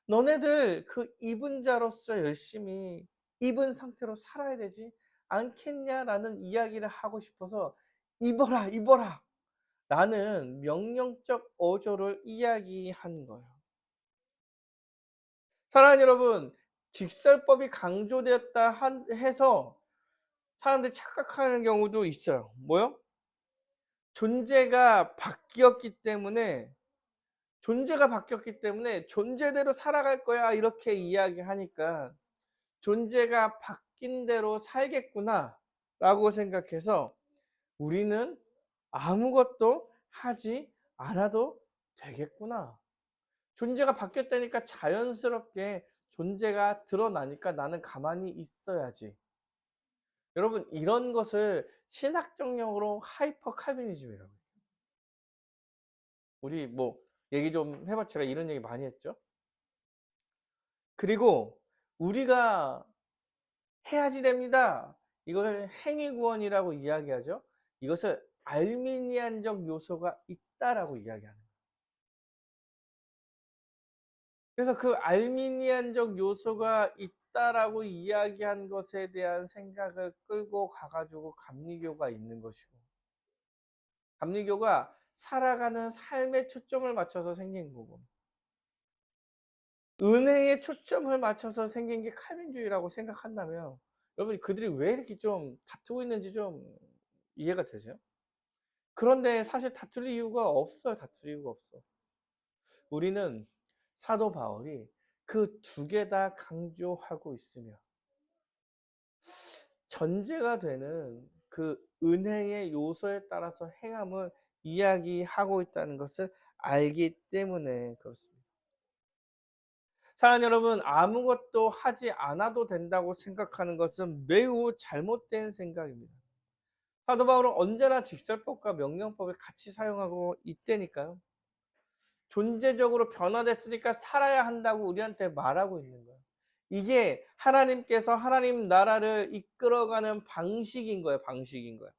너네들 그 입은 자로서 열심히 입은 상태로 살아야 되지 않겠냐라는 이야기를 하고 싶어서 입어라 라는 명령적 어조를 이야기한 거예요. 사랑하는 여러분, 직설법이 강조되었다 해서 사람들이 착각하는 경우도 있어요. 뭐요? 존재가 바뀌었기 때문에 존재대로 살아갈 거야 이렇게 이야기하니까 존재가 바뀐 대로 살겠구나 라고 생각해서 우리는 아무것도 하지 않아도 되겠구나. 존재가 바뀌었다니까 자연스럽게 존재가 드러나니까 나는 가만히 있어야지. 여러분, 이런 것을 신학적 용어로 하이퍼 칼빈이즘이라고 해요. 우리 뭐 얘기 좀 해봐. 제가 이런 얘기 많이 했죠. 그리고 우리가 해야지 됩니다. 이걸 행위구원이라고 이야기하죠. 이것을 알미니안적 요소가 있다라고 이야기하는 거예요. 그래서 그 알미니안적 요소가 있다라고 이야기한 것에 대한 생각을 끌고 가가지고 감리교가 있는 것이고, 감리교가 살아가는 삶에 초점을 맞춰서 생긴 거고, 은혜에 초점을 맞춰서 생긴 게 칼빈주의라고 생각한다면, 여러분이 그들이 왜 이렇게 좀 다투고 있는지 좀 이해가 되세요? 그런데 사실 다툴 이유가 없어요. 다툴 이유가 없어. 우리는 사도 바울이 그 두 개 다 강조하고 있으며 전제가 되는 그 은혜의 요소에 따라서 행함을 이야기하고 있다는 것을 알기 때문에 그렇습니다. 사랑하는 여러분, 아무것도 하지 않아도 된다고 생각하는 것은 매우 잘못된 생각입니다. 사도 바울은 언제나 직설법과 명령법을 같이 사용하고 있다니까요. 존재적으로 변화됐으니까 살아야 한다고 우리한테 말하고 있는 거예요. 이게 하나님께서 하나님 나라를 이끌어가는 방식인 거예요. 방식인 거예요.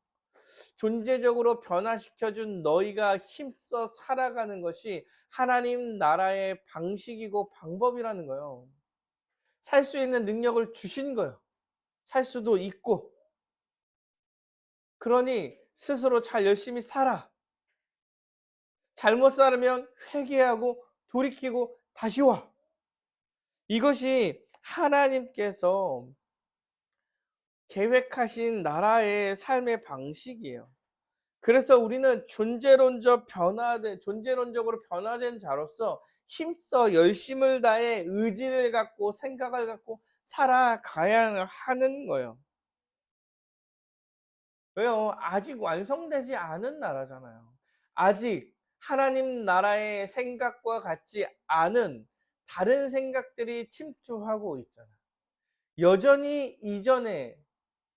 존재적으로 변화시켜준 너희가 힘써 살아가는 것이 하나님 나라의 방식이고 방법이라는 거예요. 살 수 있는 능력을 주신 거예요. 살 수도 있고. 그러니 스스로 잘 열심히 살아. 잘못 살면 회개하고 돌이키고 다시 와. 이것이 하나님께서 계획하신 나라의 삶의 방식이에요. 그래서 우리는 존재론적으로 변화된 자로서 힘써 열심을 다해 의지를 갖고 생각을 갖고 살아가야 하는 거예요. 왜요? 아직 완성되지 않은 나라잖아요. 아직 하나님 나라의 생각과 같지 않은 다른 생각들이 침투하고 있잖아요. 여전히 이전에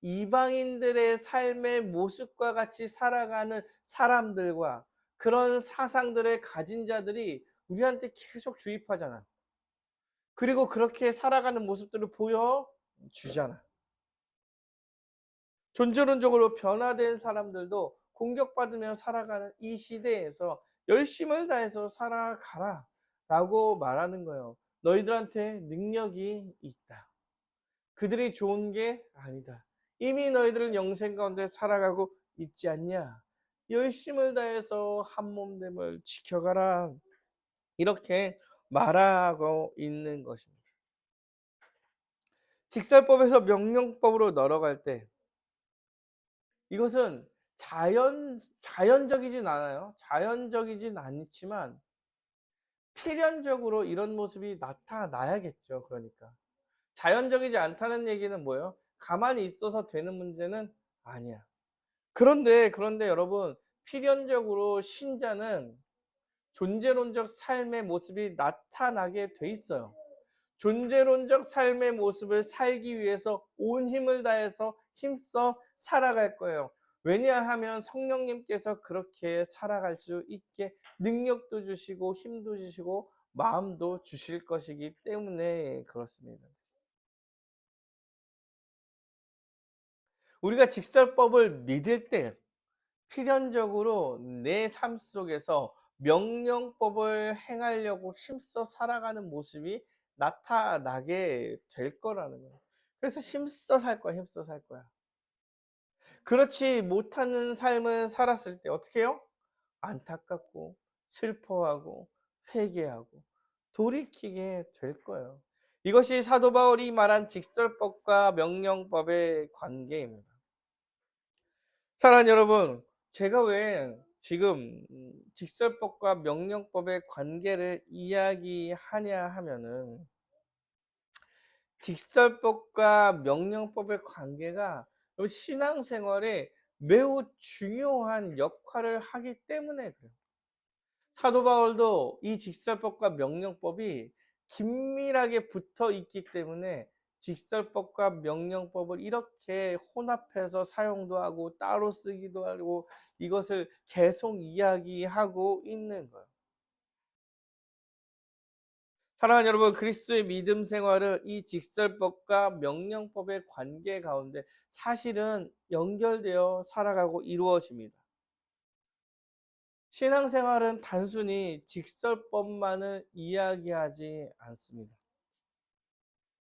이방인들의 삶의 모습과 같이 살아가는 사람들과 그런 사상들을 가진 자들이 우리한테 계속 주입하잖아. 그리고 그렇게 살아가는 모습들을 보여주잖아. 존재론적으로 변화된 사람들도 공격받으며 살아가는 이 시대에서 열심을 다해서 살아가라 라고 말하는 거예요. 너희들한테 능력이 있다. 그들이 좋은 게 아니다. 이미 너희들은 영생 가운데 살아가고 있지 않냐. 열심을 다해서 한몸됨을 지켜가라. 이렇게 말하고 있는 것입니다. 직설법에서 명령법으로 넘어갈 때 이것은 자연적이진 않아요. 자연적이진 않지만 필연적으로 이런 모습이 나타나야겠죠. 그러니까. 자연적이지 않다는 얘기는 뭐예요? 가만히 있어서 되는 문제는 아니야. 그런데 여러분, 필연적으로 신자는 존재론적 삶의 모습이 나타나게 돼 있어요. 존재론적 삶의 모습을 살기 위해서 온 힘을 다해서 힘써 살아갈 거예요. 왜냐하면 성령님께서 그렇게 살아갈 수 있게 능력도 주시고 힘도 주시고 마음도 주실 것이기 때문에 그렇습니다. 우리가 직설법을 믿을 때 필연적으로 내 삶 속에서 명령법을 행하려고 힘써 살아가는 모습이 나타나게 될 거라는 거예요. 그래서 힘써 살 거야, 힘써 살 거야. 그렇지 못하는 삶을 살았을 때 어떻게 해요? 안타깝고 슬퍼하고 회개하고 돌이키게 될 거예요. 이것이 사도 바울이 말한 직설법과 명령법의 관계입니다. 사랑하는 여러분, 제가 왜 지금 직설법과 명령법의 관계를 이야기하냐 하면은 직설법과 명령법의 관계가 신앙생활에 매우 중요한 역할을 하기 때문에 그래요. 사도 바울도 이 직설법과 명령법이 긴밀하게 붙어 있기 때문에 직설법과 명령법을 이렇게 혼합해서 사용도 하고 따로 쓰기도 하고 이것을 계속 이야기하고 있는 거예요. 사랑하는 여러분, 그리스도의 믿음 생활은 이 직설법과 명령법의 관계 가운데 사실은 연결되어 살아가고 이루어집니다. 신앙생활은 단순히 직설법만을 이야기하지 않습니다.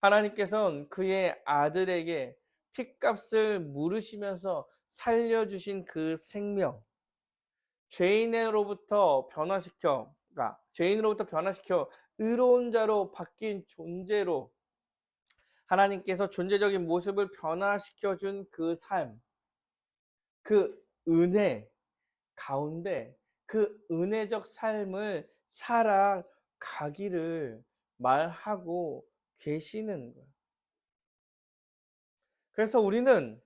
하나님께서는 그의 아들에게 핏값을 물으시면서 살려주신 그 생명, 죄인으로부터 변화시켜 의로운 자로 바뀐 존재로 하나님께서 존재적인 모습을 변화시켜 준 그 삶, 그 은혜 가운데 그 은혜적 삶을 살아가기를 말하고 계시는 거예요. 그래서 우리는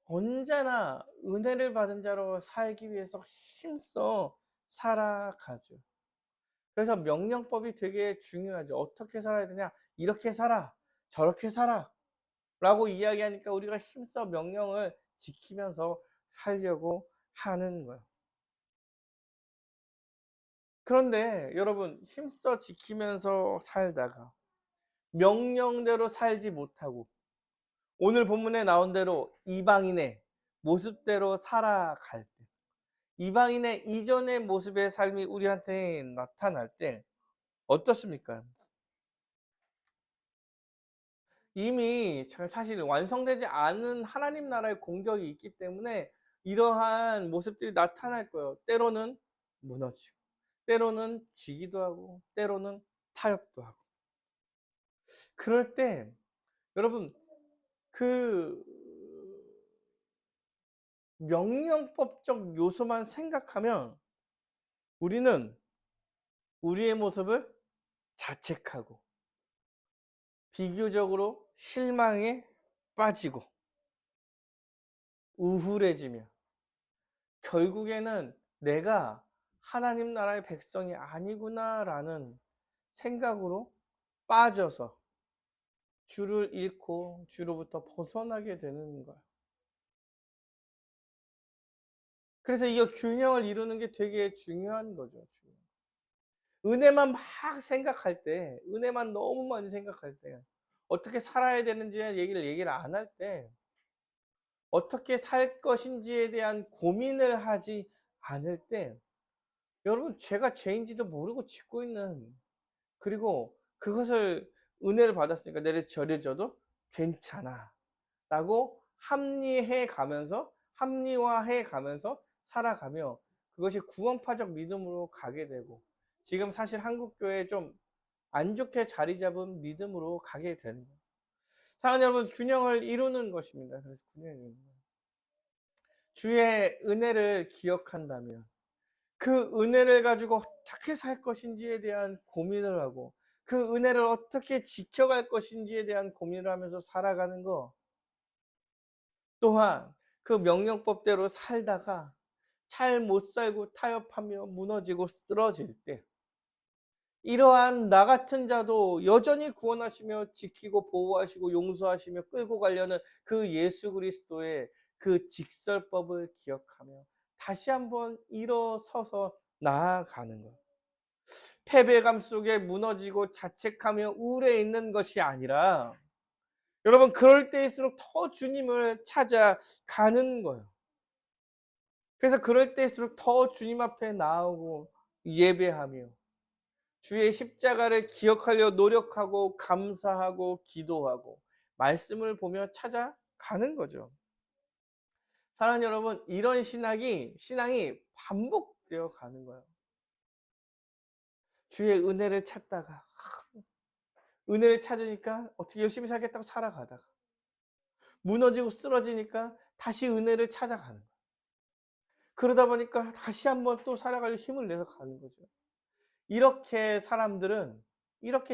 언제나 은혜를 받은 자로 살기 위해서 힘써 살아가죠. 그래서 명령법이 되게 중요하죠. 어떻게 살아야 되냐? 이렇게 살아, 저렇게 살아 라고 이야기하니까 우리가 힘써 명령을 지키면서 살려고 하는 거예요. 그런데 여러분, 힘써 지키면서 살다가 명령대로 살지 못하고 오늘 본문에 나온 대로 이방인의 모습대로 살아갈 때, 이방인의 이전의 모습의 삶이 우리한테 나타날 때 어떻습니까? 이미 사실 완성되지 않은 하나님 나라의 공격이 있기 때문에 이러한 모습들이 나타날 거예요. 때로는 무너지고, 때로는 지기도 하고, 때로는 타협도 하고. 그럴 때 여러분, 그 명령법적 요소만 생각하면 우리는 우리의 모습을 자책하고 비교적으로 실망에 빠지고 우울해지며 결국에는 내가 하나님 나라의 백성이 아니구나라는 생각으로 빠져서 주를 잃고 주로부터 벗어나게 되는 거야. 그래서 이 균형을 이루는 게 되게 중요한 거죠. 은혜만 막 생각할 때, 은혜만 너무 많이 생각할 때, 어떻게 살아야 되는지 얘기를 안 할 때, 어떻게 살 것인지에 대한 고민을 하지 않을 때, 여러분, 죄가 죄인지도 모르고 짓고 있는, 그리고 그것을 은혜를 받았으니까 내를 저려져도 괜찮아 라고 합리화해 가면서 살아가며 그것이 구원파적 믿음으로 가게 되고, 지금 사실 한국교회에 좀 안 좋게 자리 잡은 믿음으로 가게 되는 거예요. 사랑하는 여러분, 균형을 이루는 것입니다. 그래서 균형을 이루는 거예요. 주의 은혜를 기억한다면 그 은혜를 가지고 어떻게 살 것인지에 대한 고민을 하고 그 은혜를 어떻게 지켜갈 것인지에 대한 고민을 하면서 살아가는 거, 또한 그 명령법대로 살다가 잘 못 살고 타협하며 무너지고 쓰러질 때 이러한 나 같은 자도 여전히 구원하시며 지키고 보호하시고 용서하시며 끌고 가려는 그 예수 그리스도의 그 직설법을 기억하며 다시 한번 일어서서 나아가는 것. 패배감 속에 무너지고 자책하며 우울해 있는 것이 아니라 여러분, 그럴 때일수록 더 주님을 찾아가는 거예요. 그래서 그럴 때일수록 더 주님 앞에 나오고 예배하며 주의 십자가를 기억하려 노력하고 감사하고 기도하고 말씀을 보며 찾아가는 거죠. 사랑하는 여러분, 이런 신앙이 반복되어 가는 거예요. 주의 은혜를 찾다가 은혜를 찾으니까 어떻게 열심히 살겠다고 살아가다가 무너지고 쓰러지니까 다시 은혜를 찾아가는 거예요. 그러다 보니까 다시 한번 또 살아갈 힘을 내서 가는 거죠. 이렇게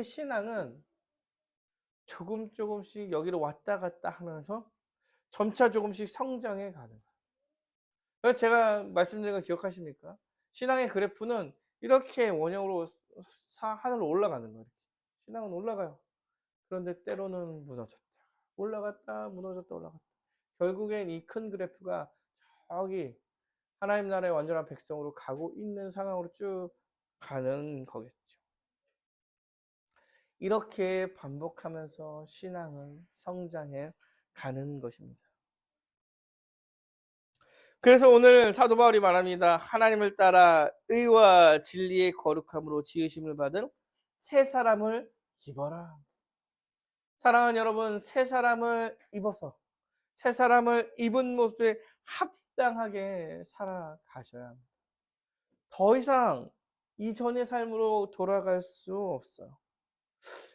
신앙은 조금씩 여기로 왔다 갔다 하면서 점차 조금씩 성장해 가는 거예요. 그래서 제가 말씀드린 거 기억하십니까? 신앙의 그래프는 이렇게 원형으로 하늘로 올라가는 거예요. 신앙은 올라가요. 그런데 때로는 무너졌다. 올라갔다 무너졌다 올라갔다. 결국엔 이 큰 그래프가 저기 하나님 나라의 완전한 백성으로 가고 있는 상황으로 쭉 가는 거겠죠. 이렇게 반복하면서 신앙은 성장해 가는 것입니다. 그래서 오늘 사도 바울이 말합니다. 하나님을 따라 의와 진리의 거룩함으로 지으심을 받은 새 사람을 입어라. 사랑하는 여러분, 새 사람을 입어서 새 사람을 입은 모습에 합당하게 살아가셔야 합니다. 더 이상 이전의 삶으로 돌아갈 수 없어요.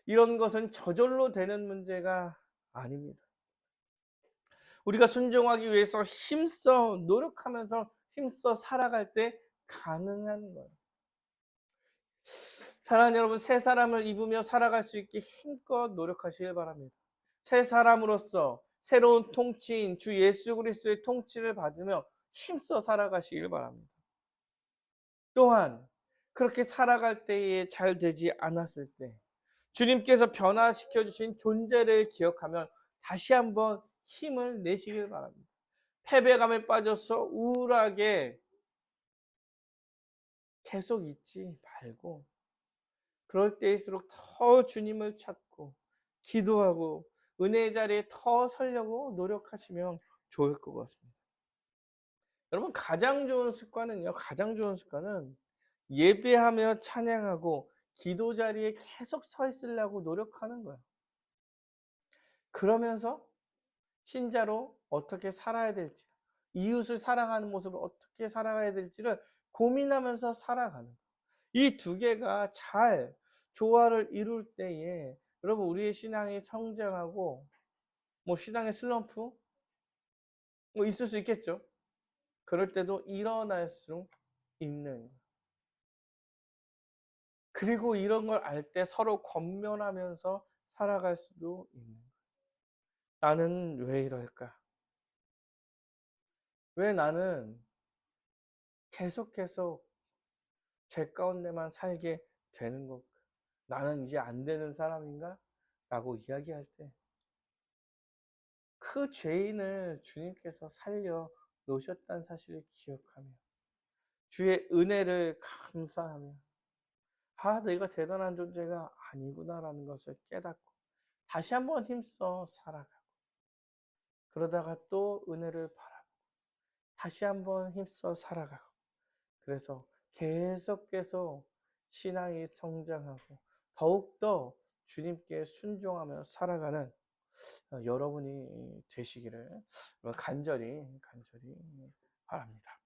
이런 것은 저절로 되는 문제가 아닙니다. 우리가 순종하기 위해서 힘써 노력하면서 힘써 살아갈 때 가능한 거예요. 사랑하는 여러분, 새 사람을 입으며 살아갈 수 있게 힘껏 노력하시길 바랍니다. 새 사람으로서 새로운 통치인 주 예수 그리스도의 통치를 받으며 힘써 살아가시길 바랍니다. 또한 그렇게 살아갈 때에 잘 되지 않았을 때 주님께서 변화시켜 주신 존재를 기억하면 다시 한번 힘을 내시길 바랍니다. 패배감에 빠져서 우울하게 계속 있지 말고 그럴 때일수록 더 주님을 찾고 기도하고 은혜의 자리에 더 서려고 노력하시면 좋을 것 같습니다. 여러분 가장 좋은 습관은요. 가장 좋은 습관은 예배하며 찬양하고 기도 자리에 계속 서 있으려고 노력하는 거예요. 그러면서 신자로 어떻게 살아야 될지, 이웃을 사랑하는 모습을 어떻게 살아가야 될지를 고민하면서 살아가는 거예요. 이 두 개가 잘 조화를 이룰 때에 여러분 우리의 신앙이 성장하고 뭐 신앙의 슬럼프 뭐 있을 수 있겠죠. 그럴 때도 일어날 수 있는 거예요. 그리고 이런 걸 알 때 서로 권면하면서 살아갈 수도 있는 거예요. 나는 왜 이럴까? 왜 나는 계속 죄 가운데만 살게 되는 걸까? 나는 이제 안 되는 사람인가? 라고 이야기할 때 그 죄인을 주님께서 살려 놓으셨다는 사실을 기억하며 주의 은혜를 감사하며 아, 내가 대단한 존재가 아니구나라는 것을 깨닫고 다시 한번 힘써 살아가고 그러다가 또 은혜를 바라고 다시 한번 힘써 살아가고 그래서 계속 신앙이 성장하고 더욱더 주님께 순종하며 살아가는 여러분이 되시기를 간절히 바랍니다.